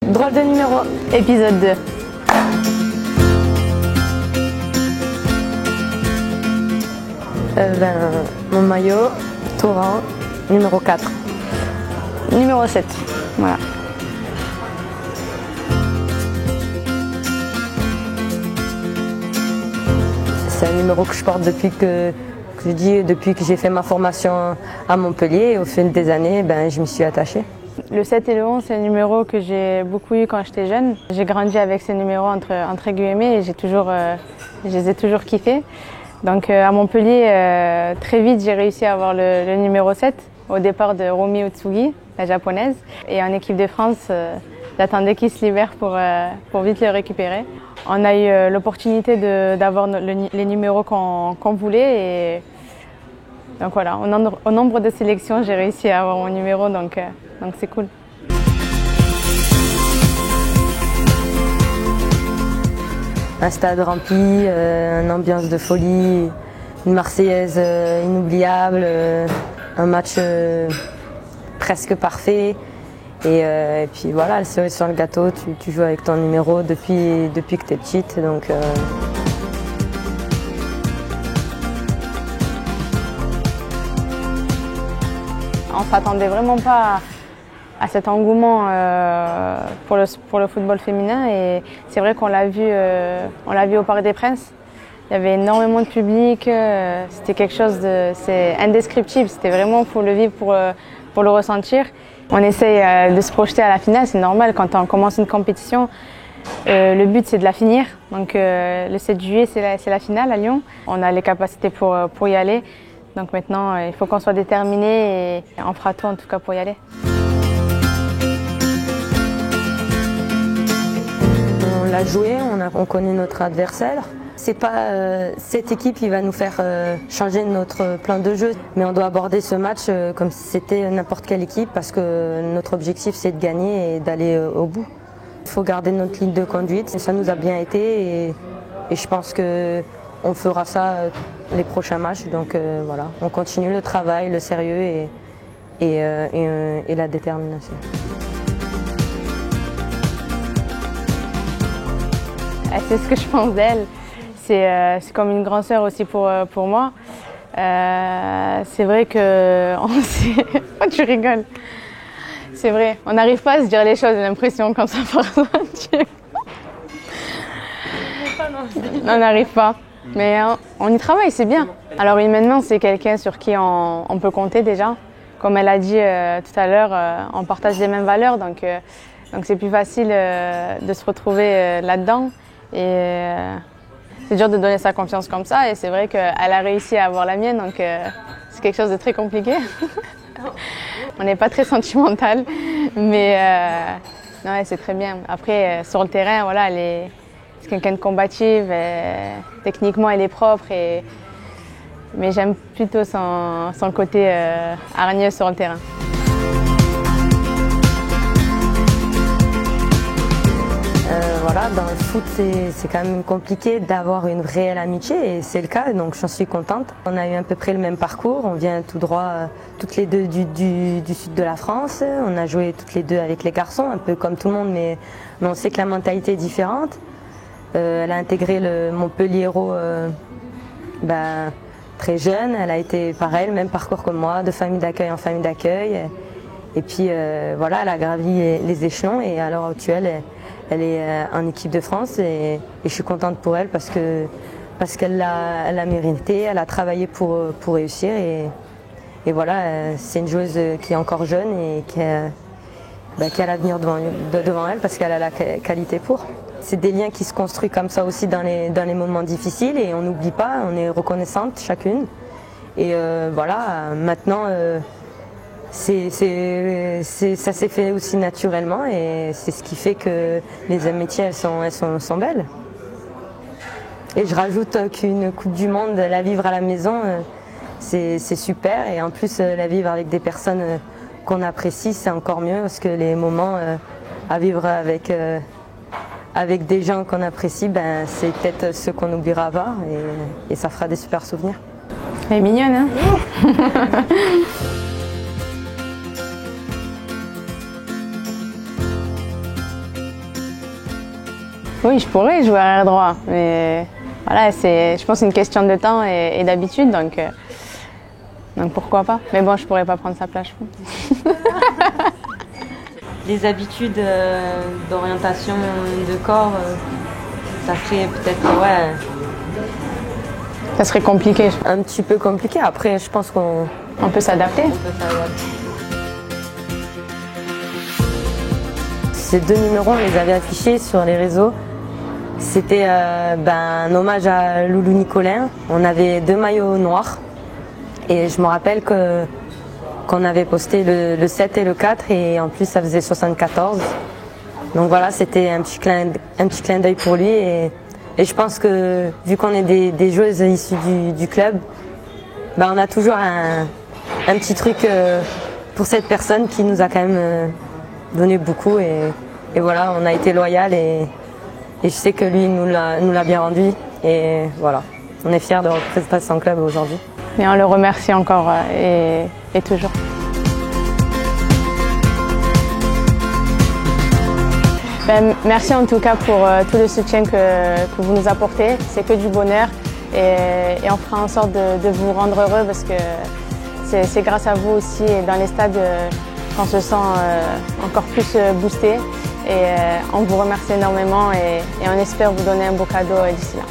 Drôle de numéro, épisode 2. Mon maillot, Torrent, numéro 4. Numéro 7, voilà. C'est un numéro que je porte depuis que j'ai fait ma formation à Montpellier. Et au fil des années, je m'y suis attachée. Le 7 et le 11, c'est un numéro que j'ai beaucoup eu quand j'étais jeune. J'ai grandi avec ces numéros entre guillemets et je les ai toujours kiffés. Donc à Montpellier, très vite, j'ai réussi à avoir le numéro 7 au départ de Romi Otsugi, la japonaise. Et en équipe de France, j'attendais qu'il se libère pour vite le récupérer. On a eu l'opportunité d'avoir les numéros qu'on voulait. Et donc voilà, au nombre de sélections, j'ai réussi à avoir mon numéro, donc c'est cool. Un stade rempli, une ambiance de folie, une Marseillaise inoubliable, un match presque parfait. Et puis voilà, le cerise sur le gâteau, tu joues avec ton numéro depuis que tu es petite. Donc, on ne s'attendait vraiment pas à cet engouement pour le football féminin et c'est vrai qu'on l'a vu au Parc des Princes. Il y avait énormément de public, c'était quelque chose c'est indescriptible, c'était vraiment pour le vivre, pour le ressentir. On essaye de se projeter à la finale, c'est normal quand on commence une compétition. Le but c'est de la finir, donc le 7 juillet c'est la finale à Lyon. On a les capacités pour y aller, donc maintenant il faut qu'on soit déterminé et on fera tout en tout cas pour y aller. On l'a joué, on connaît notre adversaire. C'est pas cette équipe qui va nous faire changer notre plan de jeu, mais on doit aborder ce match comme si c'était n'importe quelle équipe parce que notre objectif c'est de gagner et d'aller au bout. Il faut garder notre ligne de conduite, ça nous a bien été et je pense qu'on fera ça les prochains matchs. Donc voilà, on continue le travail, le sérieux et la détermination. C'est ce que je pense d'elle. C'est comme une grande sœur aussi pour moi. C'est vrai que... Oh, tu rigoles. C'est vrai, on n'arrive pas à se dire les choses, j'ai l'impression, comme ça par sentir. On n'arrive pas, mais on y travaille, c'est bien. Alors humainement, c'est quelqu'un sur qui on peut compter déjà. Comme elle a dit tout à l'heure, on partage les mêmes valeurs, donc c'est plus facile de se retrouver là-dedans. Et c'est dur de donner sa confiance comme ça et c'est vrai qu'elle a réussi à avoir la mienne, donc c'est quelque chose de très compliqué. On n'est pas très sentimental, mais non, c'est très bien. Après, sur le terrain, voilà, c'est quelqu'un de combative, techniquement elle est propre, mais j'aime plutôt son côté hargneux sur le terrain. Voilà, dans le foot, c'est quand même compliqué d'avoir une réelle amitié et c'est le cas, donc j'en suis contente. On a eu à peu près le même parcours, on vient tout droit, toutes les deux du sud de la France. On a joué toutes les deux avec les garçons, un peu comme tout le monde, mais on sait que la mentalité est différente. Elle a intégré le Montpellier Hérault très jeune, elle a été pareil, le même parcours que moi, de famille d'accueil en famille d'accueil. Et puis voilà, elle a gravi les échelons et à l'heure actuelle, elle est en équipe de France et je suis contente pour elle parce qu'elle l'a mérité, elle a travaillé pour réussir et voilà, c'est une joueuse qui est encore jeune et qui a l'avenir devant elle parce qu'elle a la qualité pour. C'est des liens qui se construisent comme ça aussi dans les moments difficiles et on n'oublie pas, on est reconnaissante chacune. Et voilà, maintenant ça s'est fait aussi naturellement et c'est ce qui fait que les amitiés elles sont belles. Et je rajoute qu'une Coupe du Monde, la vivre à la maison, c'est super et en plus la vivre avec des personnes qu'on apprécie, c'est encore mieux parce que les moments à vivre avec des gens qu'on apprécie, c'est peut-être ceux qu'on n'oubliera pas et ça fera des super souvenirs. Elle est mignonne, hein? Oui, je pourrais jouer arrière droit, mais voilà, je pense que c'est une question de temps et d'habitude, donc pourquoi pas. Mais bon, je pourrais pas prendre sa place, je pense. Les habitudes d'orientation de corps, ça serait peut-être, ouais, Ça serait compliqué. un petit peu compliqué. Après, je pense qu'on On peut s'adapter. peut s'adapter. Ces deux numéros, on les avait affichés sur les réseaux. C'était un hommage à Loulou Nicolin. On avait 2 maillots noirs. Et je me rappelle qu'on avait posté le 7 et le 4 et en plus ça faisait 74. Donc voilà, c'était un petit clin d'œil pour lui et je pense que vu qu'on est des joueuses issues du club, on a toujours un petit truc pour cette personne qui nous a quand même donné beaucoup et voilà, on a été loyal et je sais que lui nous l'a bien rendu et voilà, on est fiers de représenter son club aujourd'hui. Et on le remercie encore et toujours. Merci en tout cas pour tout le soutien que vous nous apportez. C'est que du bonheur et on fera en sorte de vous rendre heureux parce que c'est grâce à vous aussi et dans les stades qu'on se sent encore plus boosté. Et on vous remercie énormément et on espère vous donner un beau cadeau d'ici là.